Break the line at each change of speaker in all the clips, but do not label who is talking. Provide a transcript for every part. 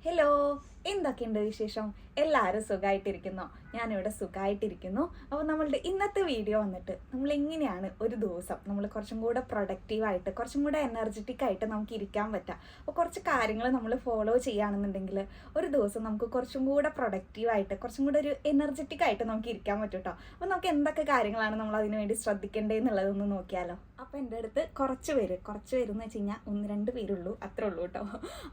Hello, എന്തൊക്കെയുണ്ട് വിശേഷം? എല്ലാവരും സുഖമായിട്ടിരിക്കുന്നോ? ഞാനിവിടെ സുഖമായിട്ടിരിക്കുന്നു. അപ്പോൾ നമ്മളുടെ ഇന്നത്തെ വീഡിയോ വന്നിട്ട് നമ്മൾ എങ്ങനെയാണ് ഒരു ദിവസം നമ്മൾ കുറച്ചും കൂടെ പ്രൊഡക്റ്റീവായിട്ട് കുറച്ചും കൂടെ എനർജറ്റിക് ആയിട്ട് നമുക്ക് ഇരിക്കാൻ പറ്റുക. അപ്പോൾ കുറച്ച് കാര്യങ്ങൾ നമ്മൾ ഫോളോ ചെയ്യുകയാണെന്നുണ്ടെങ്കിൽ ഒരു ദിവസം നമുക്ക് കുറച്ചും കൂടെ പ്രൊഡക്റ്റീവായിട്ട് കുറച്ചും കൂടെ ഒരു എനർജറ്റിക് ആയിട്ട് നമുക്ക് ഇരിക്കാൻ പറ്റും കേട്ടോ. അപ്പോൾ നമുക്ക് എന്തൊക്കെ കാര്യങ്ങളാണ് നമ്മൾ അതിന് വേണ്ടി ശ്രദ്ധിക്കേണ്ടതെന്നുള്ളതൊന്ന് നോക്കിയാലോ. അപ്പോൾ എൻ്റെ അടുത്ത് കുറച്ച് പേര് എന്ന് വെച്ച് കഴിഞ്ഞാൽ 1-2 പേരുള്ളൂ, അത്രേ ഉള്ളൂ കേട്ടോ.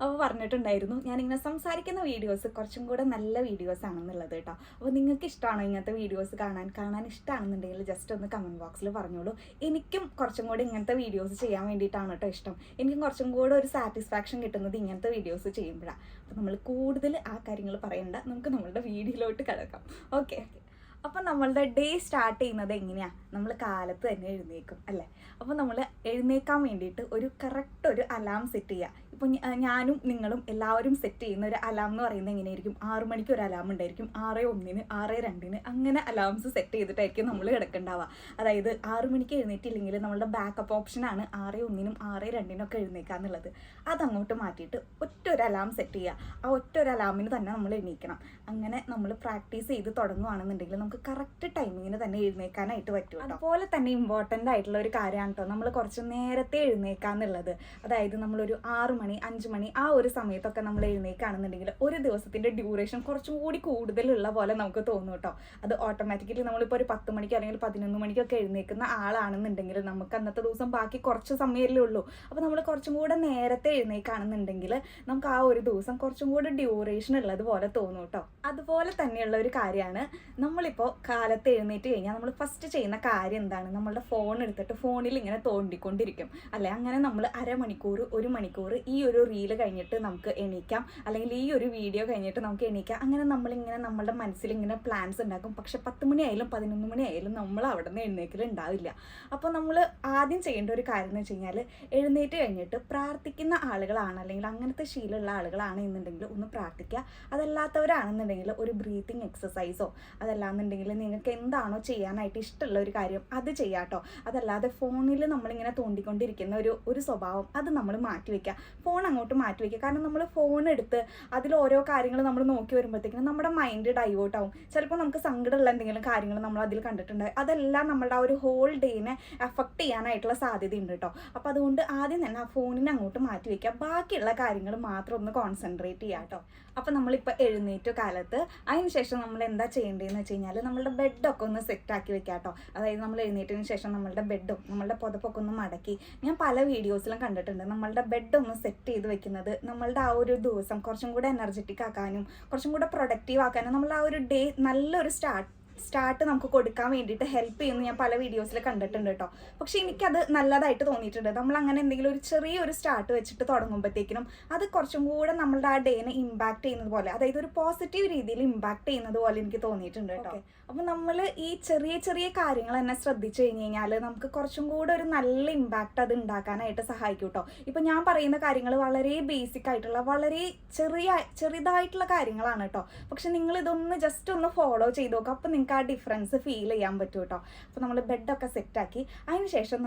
അപ്പോൾ പറഞ്ഞിട്ടുണ്ടായിരുന്നു ഞാനിങ്ങനെ സംസാരിക്കുന്ന വീഡിയോസ് കുറച്ചും കൂടെ നല്ല വീഡിയോസ് ആണെന്നുള്ളത് കേട്ടോ. അപ്പോൾ നിങ്ങൾക്ക് ഇഷ്ടമാണോ ഇങ്ങനത്തെ വീഡിയോസ് കാണാൻ ഇഷ്ടമാണെന്നുണ്ടെങ്കിൽ ജസ്റ്റ് ഒന്ന് കമൻറ്റ് ബോക്സിൽ പറഞ്ഞോളൂ. എനിക്കും കുറച്ചും കൂടെ ഇങ്ങനത്തെ വീഡിയോസ് ചെയ്യാൻ വേണ്ടിയിട്ടാണ് കേട്ടോ ഇഷ്ടം. എനിക്കും കുറച്ചും കൂടെ ഒരു സാറ്റിസ്ഫാക്ഷൻ കിട്ടുന്നത് ഇങ്ങനത്തെ വീഡിയോസ് ചെയ്യുമ്പോഴാണ്. അപ്പോൾ നമ്മൾ കൂടുതൽ ആ കാര്യങ്ങൾ പറയണ്ട, നമുക്ക് നമ്മളുടെ വീഡിയോയിലോട്ട് കിടക്കാം. ഓക്കെ. അപ്പം നമ്മളുടെ ഡേ സ്റ്റാർട്ട് ചെയ്യുന്നത് എങ്ങനെയാണ്? നമ്മൾ കാലത്ത് തന്നെ എഴുന്നേൽക്കും അല്ലേ? അപ്പോൾ നമ്മൾ എഴുന്നേൽക്കാൻ വേണ്ടിയിട്ട് ഒരു കറക്റ്റ് ഒരു അലാം സെറ്റ് ചെയ്യുക. ഇപ്പോൾ ഞാനും നിങ്ങളും എല്ലാവരും സെറ്റ് ചെയ്യുന്ന ഒരു അലാം എന്ന് പറയുന്നത് എങ്ങനെയായിരിക്കും? 6 മണിക്ക് ഒരു അലാം ഉണ്ടായിരിക്കും, 6:01, 6:02 അങ്ങനെ അലാംസ് സെറ്റ് ചെയ്തിട്ടായിരിക്കും നമ്മൾ കിടക്കുന്നുണ്ടാവുക. അതായത് 6 മണിക്ക് എഴുന്നേറ്റില്ലെങ്കിൽ നമ്മളുടെ ബാക്കപ്പ് ഓപ്ഷനാണ് 6:01, 6:02 എഴുന്നേൽക്കുക എന്നുള്ളത്. അതങ്ങോട്ട് മാറ്റിയിട്ട് ഒരു അലാം സെറ്റ് ചെയ്യുക. ആ ഒരു അലാമിന് തന്നെ നമ്മൾ എണീക്കണം. അങ്ങനെ നമ്മൾ പ്രാക്ടീസ് ചെയ്ത് തുടങ്ങുകയാണെന്നുണ്ടെങ്കിൽ നമുക്ക് കറക്റ്റ് ടൈമിങ്ങിന് തന്നെ എഴുന്നേൽക്കാനായിട്ട് പറ്റും. അതുപോലെ തന്നെ ഇമ്പോർട്ടൻ്റ് ആയിട്ടുള്ള ഒരു കാര്യമാണ് കേട്ടോ നമ്മൾ കുറച്ച് നേരത്തെ എഴുന്നേൽക്കുക എന്നുള്ളത്. അതായത് നമ്മളൊരു 6 മണി 5 മണി ആ ഒരു സമയത്തൊക്കെ നമ്മൾ എഴുന്നേൽക്കുകയാണെന്നുണ്ടെങ്കിൽ ഒരു ദിവസത്തിൻ്റെ ഡ്യൂറേഷൻ കുറച്ചും കൂടി കൂടുതലുള്ള പോലെ നമുക്ക് തോന്നും കേട്ടോ. അത് ഓട്ടോമാറ്റിക്കലി നമ്മളിപ്പോൾ ഒരു 10 മണിക്ക് അല്ലെങ്കിൽ 11 മണിക്കൊക്കെ എഴുന്നേൽക്കുന്ന ആളാണെന്നുണ്ടെങ്കിൽ നമുക്ക് അന്നത്തെ ദിവസം ബാക്കി കുറച്ച് സമയമല്ലേ ഉള്ളൂ. അപ്പോൾ നമ്മൾ കുറച്ചും കൂടെ നേരത്തെ എഴുന്നേൽക്കുകയാണെന്നുണ്ടെങ്കിൽ നമുക്ക് ആ ഒരു ദിവസം കുറച്ചും കൂടെ ഡ്യൂറേഷൻ ഉള്ളതുപോലെ തോന്നും കേട്ടോ. അതുപോലെ തന്നെയുള്ള ഒരു കാര്യമാണ് നമ്മളിപ്പോൾ കാലത്ത് എഴുന്നേറ്റ് കഴിഞ്ഞാൽ നമ്മൾ ഫസ്റ്റ് ചെയ്യുന്ന കാര്യം എന്താണ്? നമ്മളുടെ ഫോൺ എടുത്തിട്ട് ഫോണിൽ ഇങ്ങനെ തോണ്ടിക്കൊണ്ടിരിക്കും അല്ലേ? അങ്ങനെ നമ്മൾ അരമണിക്കൂർ 1 മണിക്കൂർ ഈ ഒരു റീല് കഴിഞ്ഞിട്ട് നമുക്ക് എണീക്കാം, അല്ലെങ്കിൽ ഈ ഒരു വീഡിയോ കഴിഞ്ഞിട്ട് നമുക്ക് എണീക്കാം. അങ്ങനെ നമ്മളിങ്ങനെ നമ്മളുടെ മനസ്സിൽ ഇങ്ങനെ പ്ലാൻസ് ഉണ്ടാക്കും. പക്ഷെ 10 മണിയായാലും 11 മണിയായാലും നമ്മൾ അവിടെ നിന്ന് എഴുന്നേൽക്കലുണ്ടാവില്ല. അപ്പോൾ നമ്മൾ ആദ്യം ചെയ്യേണ്ട ഒരു കാര്യം എന്ന് വെച്ച് കഴിഞ്ഞാൽ എഴുന്നേറ്റ് കഴിഞ്ഞിട്ട് പ്രാർത്ഥിക്കുന്ന ആളുകളാണ് അല്ലെങ്കിൽ അങ്ങനത്തെ ശീലമുള്ള ആളുകളാണ് എന്നുണ്ടെങ്കിൽ ഒന്ന് പ്രാർത്ഥിക്കുക. അതല്ലാത്തവരാണെന്നുണ്ടെങ്കിൽ ഒരു ബ്രീത്തിങ് എക്സസൈസോ അതല്ലാന്നുണ്ടെങ്കിൽ നിങ്ങൾക്ക് എന്താണോ ചെയ്യാനായിട്ട് ഇഷ്ടമുള്ള ഒരു കാര്യം അത് ചെയ്യാട്ടോ. അതല്ലാതെ ഫോണിൽ നമ്മളിങ്ങനെ തോണ്ടിക്കൊണ്ടിരിക്കുന്ന ഒരു സ്വഭാവം അത് നമ്മൾ മാറ്റിവെക്കുക. ഫോൺ അങ്ങോട്ട് മാറ്റിവെക്കുക. കാരണം നമ്മൾ ഫോൺ എടുത്ത് അതിൽ ഓരോ കാര്യങ്ങൾ നമ്മൾ നോക്കി വരുമ്പോഴത്തേക്കും നമ്മുടെ മൈൻഡ് ഡൈവേർട്ട് ആവും. ചിലപ്പോൾ നമുക്ക് സങ്കടമുള്ള എന്തെങ്കിലും കാര്യങ്ങൾ നമ്മൾ അതിൽ കണ്ടിട്ടുണ്ട്, അതെല്ലാം നമ്മുടെ ആ ഒരു ഹോൾ ഡേനെ എഫക്റ്റ് ചെയ്യാനായിട്ടുള്ള സാധ്യതയുണ്ട് കേട്ടോ. അപ്പോൾ അതുകൊണ്ട് ആദ്യം തന്നെ ആ ഫോണിനെ അങ്ങോട്ട് മാറ്റിവെക്കുക. ബാക്കിയുള്ള കാര്യങ്ങൾ മാത്രം ഒന്ന് കോൺസെൻട്രേറ്റ് ചെയ്യുക കേട്ടോ. അപ്പോൾ നമ്മളിപ്പോൾ എഴുന്നേറ്റ കാലത്ത് അതിന് ശേഷം നമ്മൾ എന്താ ചെയ്യേണ്ടതെന്ന് വെച്ച് കഴിഞ്ഞാൽ നമ്മളുടെ ബെഡൊക്കെ ഒന്ന് സെറ്റാക്കി വെക്കുക കേട്ടോ. അതായത് നമ്മൾ എഴുന്നേറ്റതിന് ശേഷം നമ്മളുടെ ബെഡും നമ്മളുടെ പുതപ്പൊക്കെ ഒന്ന് മടക്കി, ഞാൻ പല വീഡിയോസിലും കണ്ടിട്ടുണ്ട് നമ്മളുടെ ബെഡ് ഒന്ന് സെറ്റ് ചെയ്ത് വെക്കുന്നത് നമ്മളുടെ ആ ഒരു ദിവസം കുറച്ചും കൂടെ എനർജറ്റിക് ആക്കാനും കുറച്ചും കൂടെ പ്രൊഡക്റ്റീവ് ആക്കാനും നമ്മൾ ആ ഒരു ഡേ നല്ലൊരു സ്റ്റാർട്ട് നമുക്ക് കൊടുക്കാൻ വേണ്ടിയിട്ട് ഹെൽപ്പ് ചെയ്യുന്നു ഞാൻ പല വീഡിയോസിൽ കണ്ടിട്ടുണ്ട് കേട്ടോ. പക്ഷെ എനിക്കത് നല്ലതായിട്ട് തോന്നിയിട്ടുണ്ട്. നമ്മൾ അങ്ങനെ എന്തെങ്കിലും ഒരു ചെറിയൊരു സ്റ്റാർട്ട് വെച്ചിട്ട് തുടങ്ങുമ്പോഴത്തേക്കിനും അത് കുറച്ചും കൂടെ നമ്മളുടെ ആ ഡേനെ ഇമ്പാക്ട് ചെയ്യുന്നത് പോലെ, അതായത് ഒരു പോസിറ്റീവ് രീതിയിൽ ഇമ്പാക്ട് ചെയ്യുന്നത് പോലെ എനിക്ക് തോന്നിയിട്ടുണ്ട് കേട്ടോ. അപ്പോൾ നമ്മൾ ഈ ചെറിയ ചെറിയ കാര്യങ്ങൾ തന്നെ ശ്രദ്ധിച്ചു കഴിഞ്ഞാൽ നമുക്ക് കുറച്ചും കൂടെ ഒരു നല്ല ഇമ്പാക്ട് അത് ഉണ്ടാക്കാനായിട്ട് സഹായിക്കും കേട്ടോ. ഇപ്പം ഞാൻ പറയുന്ന കാര്യങ്ങൾ വളരെ ബേസിക് ആയിട്ടുള്ള വളരെ ചെറുതായിട്ടുള്ള കാര്യങ്ങളാണ് കേട്ടോ. പക്ഷെ നിങ്ങൾ ഇതൊന്ന് ജസ്റ്റ് ഒന്ന് ഫോളോ ചെയ്ത് നോക്കുക. അപ്പോൾ നിങ്ങൾക്ക് ആ ഡിഫറൻസ് ഫീൽ ചെയ്യാൻ പറ്റും കേട്ടോ. അപ്പോൾ നമ്മൾ ബെഡൊക്കെ സെറ്റാക്കി അതിന് ശേഷം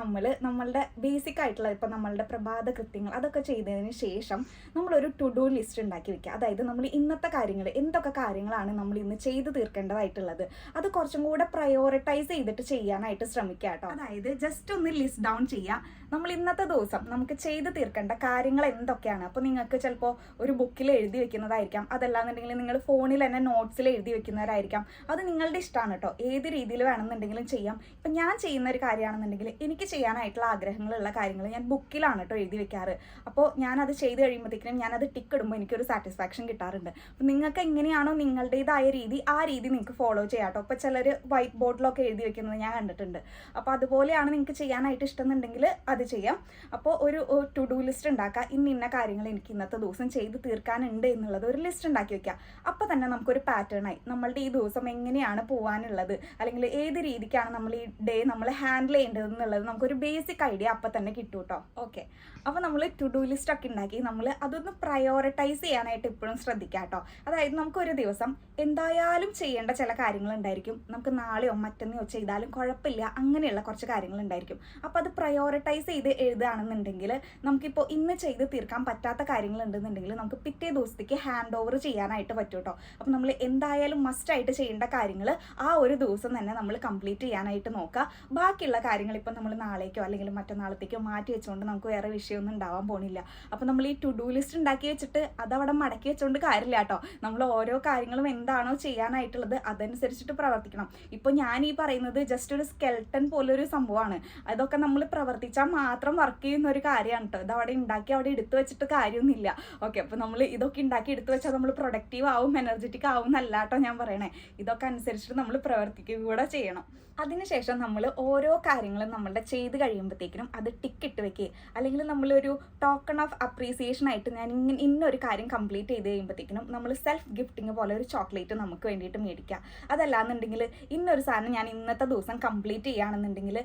നമ്മളുടെ ബേസിക് ആയിട്ടുള്ള ഇപ്പം നമ്മളുടെ പ്രഭാത കൃത്യങ്ങൾ അതൊക്കെ ചെയ്തതിന് ശേഷം നമ്മളൊരു ടു ഡു ലിസ്റ്റ് ഉണ്ടാക്കി വെക്കുക. അതായത് നമ്മൾ ഇന്നത്തെ കാര്യങ്ങൾ എന്തൊക്കെ കാര്യങ്ങളാണ് നമ്മൾ ഇന്ന് ചെയ്ത് തീർക്കേണ്ടതായിട്ടുള്ളത് അത് കുറച്ചും കൂടെ പ്രയോറിറ്റൈസ് ചെയ്തിട്ട് ചെയ്യാനായിട്ട് ശ്രമിക്കുക കേട്ടോ. അതായത് ജസ്റ്റ് ഒന്ന് ലിസ്റ്റ് ഡൗൺ ചെയ്യുക. നമ്മൾ ഇന്നത്തെ ദിവസം നമുക്ക് ചെയ്ത് തീർക്കേണ്ട കാര്യങ്ങൾ എന്തൊക്കെയാണ്. അപ്പോൾ നിങ്ങൾക്ക് ചിലപ്പോൾ ഒരു ബുക്കിൽ എഴുതി വെക്കുന്നതായിരിക്കാം, അതല്ലാന്നുണ്ടെങ്കിൽ നിങ്ങൾ ഫോണിൽ തന്നെ നോട്ട്സിൽ എഴുതി വെക്കുന്നവരായിരിക്കാം. അത് നിങ്ങളുടെ ഇഷ്ടമാണ് കേട്ടോ. ഏത് രീതിയിൽ വേണമെന്നുണ്ടെങ്കിലും ചെയ്യാം. ഇപ്പം ഞാൻ ചെയ്യുന്ന ഒരു കാര്യമാണെന്നുണ്ടെങ്കിൽ എനിക്ക് ചെയ്യാനായിട്ടുള്ള ആഗ്രഹങ്ങളുള്ള കാര്യങ്ങൾ ഞാൻ ബുക്കിലാണ് കേട്ടോ എഴുതി വെക്കാറ്. അപ്പോൾ ഞാനത് ചെയ്ത് കഴിയുമ്പോഴത്തേക്കും ഞാനത് ടിക്ക് ഇടുമ്പോൾ എനിക്കൊരു സാറ്റിസ്ഫാക്ഷൻ കിട്ടാറുണ്ട്. അപ്പം നിങ്ങൾക്ക് എങ്ങനെയാണോ നിങ്ങളുടേതായ രീതി ആ രീതി നിങ്ങൾക്ക് ഫോളോ ചെയ്യാം കേട്ടോ. ഇപ്പോൾ ചിലർ വൈറ്റ് ബോർഡിലൊക്കെ എഴുതി വെക്കുന്നത് ഞാൻ കണ്ടിട്ടുണ്ട്. അപ്പോൾ അതുപോലെയാണ് നിങ്ങൾക്ക് ചെയ്യാനായിട്ട് ഇഷ്ടമെന്നുണ്ടെങ്കിൽ അത് ചെയ്യാം. അപ്പോൾ ഒരു ടു ഡു ലിസ്റ്റ് ഉണ്ടാക്കുക. ഇന്ന കാര്യങ്ങൾ എനിക്ക് ഇന്നത്തെ ദിവസം ചെയ്ത് തീർക്കാനുണ്ട് എന്നുള്ളത് ഒരു ലിസ്റ്റ് ഉണ്ടാക്കി വെക്കുക. അപ്പോൾ തന്നെ നമുക്കൊരു പാറ്റേണായി നമ്മളുടെ ഈ ദിവസം എങ്ങനെയാണ് പോകാനുള്ളത്, അല്ലെങ്കിൽ ഏത് രീതിക്കാണ് നമ്മൾ ഈ ഡേ നമ്മൾ ഹാൻഡിൽ ചെയ്യേണ്ടത് എന്നുള്ളത് നമുക്കൊരു ബേസിക് ഐഡിയ അപ്പം തന്നെ കിട്ടും കേട്ടോ. ഓക്കെ, അപ്പോൾ നമ്മൾ ടു ഡു ലിസ്റ്റ് ഒക്കെ ഉണ്ടാക്കി നമ്മൾ അതൊന്ന് പ്രയോറിറ്റൈസ് ചെയ്യാനായിട്ട് എപ്പോഴും ശ്രദ്ധിക്കാം കേട്ടോ. അതായത് നമുക്കൊരു ദിവസം എന്തായാലും ചെയ്യേണ്ട ചില കാര്യങ്ങളുണ്ടായിരിക്കും, നമുക്ക് നാളെയോ മറ്റന്നെയോ ചെയ്താലും കുഴപ്പമില്ല, അങ്ങനെയുള്ള കുറച്ച് കാര്യങ്ങളുണ്ടായിരിക്കും. അപ്പോൾ അത് പ്രയോറിറ്റൈസ് ചെയ്ത് എഴുതുകയാണെന്നുണ്ടെങ്കിൽ നമുക്കിപ്പോൾ ഇന്ന് ചെയ്ത് തീർക്കാൻ പറ്റാത്ത കാര്യങ്ങളുണ്ടെന്നുണ്ടെങ്കിൽ നമുക്ക് പിറ്റേ ദിവസത്തേക്ക് ഹാൻഡ് ഓവർ ചെയ്യാനായിട്ട് പറ്റും കേട്ടോ. അപ്പോൾ നമ്മൾ എന്തായാലും മസ്റ്റായിട്ട് ചെയ്യേണ്ട കാര്യങ്ങൾ ആ ഒരു ദിവസം തന്നെ നമ്മൾ കംപ്ലീറ്റ് ചെയ്യാനായിട്ട് നോക്കുക. ബാക്കിയുള്ള കാര്യങ്ങൾ ഇപ്പം നമ്മൾ നാളേക്കോ അല്ലെങ്കിൽ മറ്റന്നാളത്തേക്കോ മാറ്റി വെച്ചുകൊണ്ട് നമുക്ക് വേറെ വിഷയമൊന്നും ഉണ്ടാവാൻ പോണില്ല. അപ്പോൾ നമ്മൾ ഈ ടു ഡു ലിസ്റ്റ് ഉണ്ടാക്കി വെച്ചിട്ട് അതവിടെ മടക്കി വെച്ചുകൊണ്ട് കാര്യമില്ല കേട്ടോ. നമ്മൾ ഓരോ കാര്യങ്ങളും എന്താണോ ചെയ്യാനായിട്ടുള്ളത് അതനുസരിച്ചിട്ട് പ്രവർത്തിക്കണം. ഇപ്പോൾ ഞാൻ ഈ പറയുന്നത് ജസ്റ്റ് ഒരു സ്കെൽട്ടൻ പോലൊരു സംഭവമാണ്. അതൊക്കെ നമ്മൾ പ്രവർത്തിച്ചാൽ മാത്രം വർക്ക് ചെയ്യുന്ന ഒരു കാര്യമാണ് കേട്ടോ. ഇതവിടെ ഉണ്ടാക്കി അവിടെ എടുത്തു വെച്ചിട്ട് കാര്യമൊന്നുമില്ല. ഓക്കെ, അപ്പോൾ നമ്മൾ ഇതൊക്കെ ഉണ്ടാക്കി എടുത്തു വെച്ചാൽ നമ്മൾ പ്രൊഡക്റ്റീവ് ആവും, എനർജറ്റിക് ആവും എന്നല്ല കേട്ടോ ഞാൻ പറയണേ. ഇതൊക്കെ അനുസരിച്ചിട്ട് നമ്മൾ പ്രവർത്തിക്കുക കൂടെ ചെയ്യണം. അതിനുശേഷം നമ്മൾ ഓരോ കാര്യങ്ങളും നമ്മളുടെ ചെയ്ത് കഴിയുമ്പോഴത്തേക്കിനും അത് ടിക്കിട്ട് വെക്കുക, അല്ലെങ്കിൽ നമ്മളൊരു ടോക്കൺ ഓഫ് അപ്രീസിയേഷൻ ആയിട്ട് ഞാൻ ഇന്നൊരു കാര്യം കംപ്ലീറ്റ് ചെയ്ത് കഴിയുമ്പോഴത്തേക്കിനും നമ്മൾ സെൽഫ് ഗിഫ്റ്റിങ് പോലെ ഒരു ചോക്ലേറ്റ് നമുക്ക് വേണ്ടിയിട്ട് മേടിക്കുക. അതല്ലാന്നുണ്ടെങ്കിൽ ഇന്നൊരു സാധനം ഞാൻ ഇന്നത്തെ ദിവസം കംപ്ലീറ്റ് ചെയ്യുകയാണെന്നുണ്ടെങ്കിൽ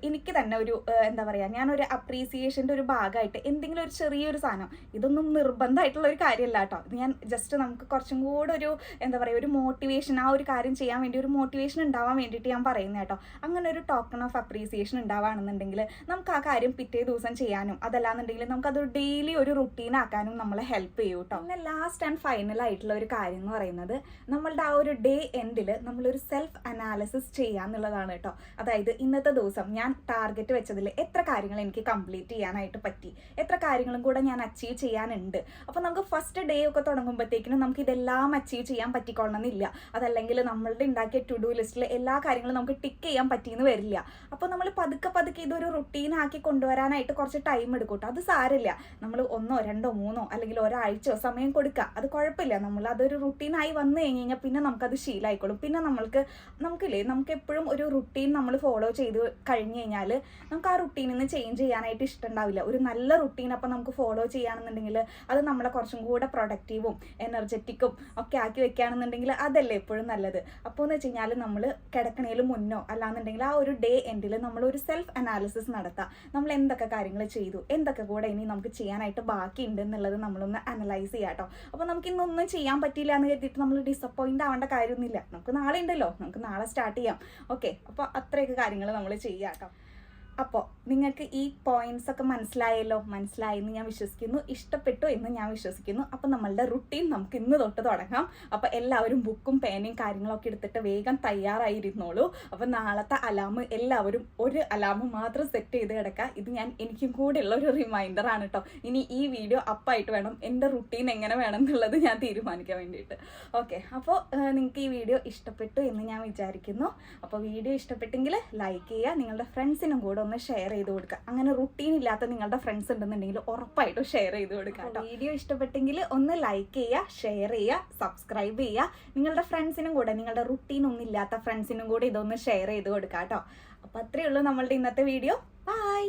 എനിക്ക് തന്നെ ഒരു എന്താ പറയുക, ഞാനൊരു അപ്രീസിയേഷൻ്റെ ഒരു ഭാഗമായിട്ട് എന്തെങ്കിലും ഒരു ചെറിയൊരു സാധനം, ഇതൊന്നും നിർബന്ധമായിട്ടുള്ള ഒരു കാര്യമല്ല കേട്ടോ. ഇത് ഞാൻ ജസ്റ്റ് നമുക്ക് കുറച്ചും കൂടെ ഒരു എന്താ പറയുക, ഒരു മോട്ടിവേഷൻ, ആ ഒരു കാര്യം ചെയ്യാൻ വേണ്ടി ഒരു മോട്ടിവേഷൻ ഉണ്ടാവാൻ വേണ്ടിയിട്ട് ഞാൻ പറയുന്നത് കേട്ടോ. അങ്ങനെ ഒരു ടോക്കൺ ഓഫ് അപ്രീസിയേഷൻ ഉണ്ടാവുകയാണെന്നുണ്ടെങ്കിൽ നമുക്ക് ആ കാര്യം പിറ്റേ ദിവസം ചെയ്യാനും അതല്ലാന്നുണ്ടെങ്കിൽ നമുക്കത് ഡെയിലി ഒരു റുട്ടീൻ ആക്കാനും നമ്മളെ ഹെൽപ്പ് ചെയ്യും കേട്ടോ. പിന്നെ ലാസ്റ്റ് ആൻഡ് ഫൈനൽ ആയിട്ടുള്ള ഒരു കാര്യം എന്ന് പറയുന്നത് നമ്മളുടെ ആ ഒരു ഡേ എൻഡിൽ നമ്മളൊരു സെൽഫ് അനാലിസിസ് ചെയ്യുക എന്നുള്ളതാണ് കേട്ടോ. അതായത് ഇന്നത്തെ ദിവസം ഞാൻ ടാർഗറ്റ് വെച്ചതിൽ എത്ര കാര്യങ്ങൾ എനിക്ക് കംപ്ലീറ്റ് ചെയ്യാനായിട്ട് പറ്റി, എത്ര കാര്യങ്ങളും കൂടെ ഞാൻ അച്ചീവ് ചെയ്യാനുണ്ട്. അപ്പോൾ നമുക്ക് ഫസ്റ്റ് ഡേ ഒക്കെ തുടങ്ങുമ്പോഴത്തേക്കിനും നമുക്ക് ഇതെല്ലാം അച്ചീവ് ചെയ്യാൻ പറ്റിക്കൊള്ളണമെന്നില്ല. അതല്ലെങ്കിൽ നമ്മളുടെ ഉണ്ടാക്കിയ ടു ഡു ലിസ്റ്റിൽ എല്ലാ കാര്യങ്ങളും നമുക്ക് ടിക്ക് ചെയ്യാൻ പറ്റിയെന്ന് വരില്ല. അപ്പോൾ നമ്മൾ പതുക്കെ ഇതൊരു റുട്ടീനാക്കി കൊണ്ടുവരാനായിട്ട് കുറച്ച് ടൈം എടുക്കും കേട്ടോ. അത് സാരമില്ല, നമ്മൾ 1, 2, 3 അല്ലെങ്കിൽ ഒരാഴ്ചയോ സമയം കൊടുക്കുക, അത് കുഴപ്പമില്ല. നമ്മൾ അതൊരു റുട്ടീനായി വന്നു കഴിഞ്ഞാൽ പിന്നെ നമുക്കത് ശീലമായിക്കോളും. പിന്നെ നമുക്ക് എപ്പോഴും ഒരു റുട്ടീൻ നമ്മൾ ഫോളോ ചെയ്ത് കഴിഞ്ഞ് കഴിഞ്ഞാൽ നമുക്ക് ആ റുട്ടീനിൽ നിന്ന് ചേഞ്ച് ചെയ്യാനായിട്ട് ഇഷ്ടമുണ്ടാവില്ല. ഒരു നല്ല റുട്ടീൻ അപ്പോൾ നമുക്ക് ഫോളോ ചെയ്യുകയാണെന്നുണ്ടെങ്കിൽ അത് നമ്മളെ കുറച്ചും കൂടെ പ്രൊഡക്റ്റീവും എനർജറ്റിക്കും ഒക്കെ ആക്കി വെക്കുകയാണെന്നുണ്ടെങ്കിൽ അതല്ലേ എപ്പോഴും നല്ലത്. അപ്പോൾ എന്ന് വെച്ച് കഴിഞ്ഞാൽ നമ്മൾ കിടക്കണേലും മുന്നോ അല്ലാന്നുണ്ടെങ്കിൽ ആ ഒരു ഡേ എൻഡിൽ നമ്മളൊരു സെൽഫ് അനാലിസിസ് നടത്തുക. നമ്മൾ എന്തൊക്കെ കാര്യങ്ങൾ ചെയ്തു, എന്തൊക്കെ കൂടെ ഇനി നമുക്ക് ചെയ്യാനായിട്ട് ബാക്കിയുണ്ട് എന്നുള്ളത് നമ്മളൊന്ന് അനലൈസ് ചെയ്യാം കേട്ടോ. അപ്പോൾ നമുക്ക് ഇന്നൊന്നും ചെയ്യാൻ പറ്റില്ല എന്ന് കരുതിയിട്ട് നമ്മൾ ഡിസപ്പോയിൻ്റ് ആവേണ്ട കാര്യമൊന്നുമില്ല. നമുക്ക് നാളെ ഉണ്ടല്ലോ, നമുക്ക് നാളെ സ്റ്റാർട്ട് ചെയ്യാം. ഓക്കെ, അപ്പോൾ അത്രയൊക്കെ കാര്യങ്ങൾ നമ്മൾ ചെയ്യാം കേട്ടോ. അപ്പോൾ നിങ്ങൾക്ക് ഈ പോയിന്റ്സ് ഒക്കെ മനസ്സിലായെന്ന് ഞാൻ വിശ്വസിക്കുന്നു, ഇഷ്ടപ്പെട്ടു എന്ന് ഞാൻ വിശ്വസിക്കുന്നു. അപ്പോൾ നമ്മളുടെ റുട്ടീൻ നമുക്ക് ഇന്ന് തൊട്ട് തുടങ്ങാം. അപ്പോൾ എല്ലാവരും ബുക്കും പേനയും കാര്യങ്ങളൊക്കെ എടുത്തിട്ട് വേഗം തയ്യാറായിരുന്നോളൂ. അപ്പോൾ നാളത്തെ അലാം എല്ലാവരും ഒരു അലാം മാത്രം സെറ്റ് ചെയ്ത് കിടക്കുക. ഇത് എനിക്കും കൂടെ ഉള്ള ഒരു റിമൈൻഡറാണ് കേട്ടോ. ഇനി ഈ വീഡിയോ അപ്പായിട്ട് വേണം എൻ്റെ റുട്ടീൻ എങ്ങനെ വേണം എന്നുള്ളത് ഞാൻ തീരുമാനിക്കാൻ വേണ്ടിയിട്ട്. ഓക്കെ, അപ്പോൾ നിങ്ങൾക്ക് ഈ വീഡിയോ ഇഷ്ടപ്പെട്ടു എന്ന് ഞാൻ വിചാരിക്കുന്നു. അപ്പോൾ വീഡിയോ ഇഷ്ടപ്പെട്ടെങ്കിൽ ലൈക്ക് ചെയ്യുക, നിങ്ങളുടെ ഫ്രണ്ട്സിനും കൂടെ ഒന്ന് ഷെയർ ചെയ്ത് കൊടുക്കുക. അങ്ങനെ റുട്ടീൻ ഇല്ലാത്ത നിങ്ങളുടെ ഫ്രണ്ട്സ് ഉണ്ടെന്നുണ്ടെങ്കിൽ ഉറപ്പായിട്ടും ഷെയർ ചെയ്ത് കൊടുക്കുക കേട്ടോ. വീഡിയോ ഇഷ്ടപ്പെട്ടെങ്കിൽ ഒന്ന് ലൈക്ക് ചെയ്യുക, ഷെയർ ചെയ്യുക, സബ്സ്ക്രൈബ് ചെയ്യുക. നിങ്ങളുടെ ഫ്രണ്ട്സിനും കൂടെ, നിങ്ങളുടെ റുട്ടീൻ ഒന്നും ഇല്ലാത്ത ഫ്രണ്ട്സിനും കൂടെ ഇതൊന്ന് ഷെയർ ചെയ്ത് കൊടുക്കുക കേട്ടോ. അപ്പോൾ അത്രയേ ഉള്ളൂ നമ്മളുടെ ഇന്നത്തെ വീഡിയോ. ബൈ.